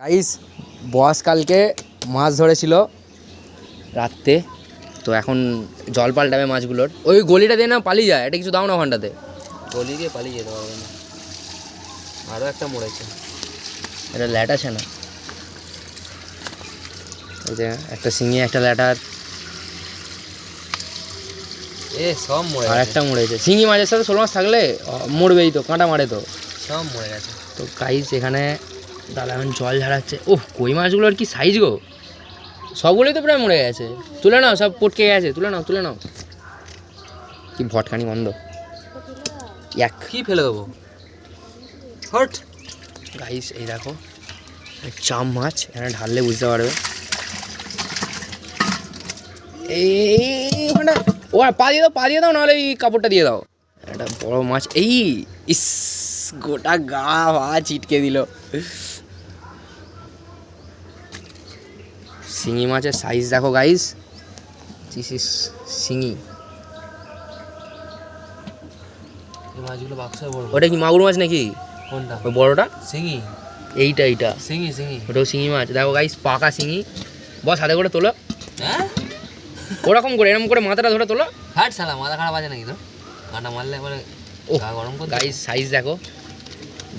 Guys বস কালকে মাছ ধরেছিল রাত্রে, তো এখন জল পাল্টাবে মাছগুলোর। ওই গলিটা দিয়ে না পালিয়ে যায়, এটা কিছু দাও না ওখানটাতে। গলি দিয়ে পালিয়ে যেতে পারবে না। আরও একটা মরেছে, এটা ল্যাট আছে না, এই যে একটা শিঙি একটা ল্যাটার এ সব মরে আর গেছে, একটা মরেছে। শিঙি মাছের সাথে শোল মাছ থাকলে মরবেই তো, কাঁটা মারে তো। সব মরে গেছে। তো গাইস এখানে দাদা এখন জল ঝাড়াচ্ছে। ওহ কই মাছগুলোর কি সাইজ গো, সবগুলোই তো প্রায় মরে গেছে। তুলে নাও, সব পটকে গেছে, তুলে নাও তুলে নাও। কি ভটকানি গন্ধ, এক কি ফেলে দেবো হট। গাইস এই দেখো চাম মাছ, এখানে ঢাললে বুঝতে পারবে। এই ওখানটা ও পা দিয়ে দাও, পা দিয়ে দাও, নাহলে এই কাপড়টা দিয়ে দাও। একটা বড় মাছ, এই ইস গোটা গা ভা চিটকে দিল। শিঙি মাছের সাইজ দেখো গাইস, দিস ইস শিঙি। এই মাছগুলো বাক্সে বড়। ওটা কি মাগুর মাছ নাকি? কোনটা? ওই বড়টা শিঙি। এইটা শিঙি শিঙি ওটাও শিঙি মাছ। দেখো গাইস পাকা শিঙি। বস হাতে করে তোলো, হ্যাঁ ওরকম করে এরকম করে মাথাটা ধরে তোলো। হাট শালা, মাথা খারাপ আছে নাকি তোর? কাঁটা মারলে একবারে ও গা গরম করে গাইস সাইজ দেখো,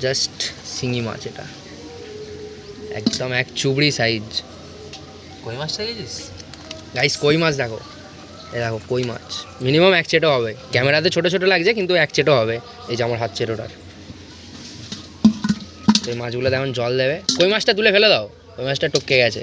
জাস্ট শিঙি মাছ এটা, একদম এক চুবড়ি সাইজ। কই মাছটা গেছিস? গাইস কই মাছ দেখো, এই দেখো কই মাছ মিনিমাম এক চেটো হবে। ক্যামেরাতে ছোটো ছোটো লাগছে কিন্তু এক চেটো হবে, এই যে আমার হাত চেটোটার। এই মাছগুলো এখন জল দেবে। কই মাছটা তুলে ফেলে দাও, কই মাছটা টপকে গেছে।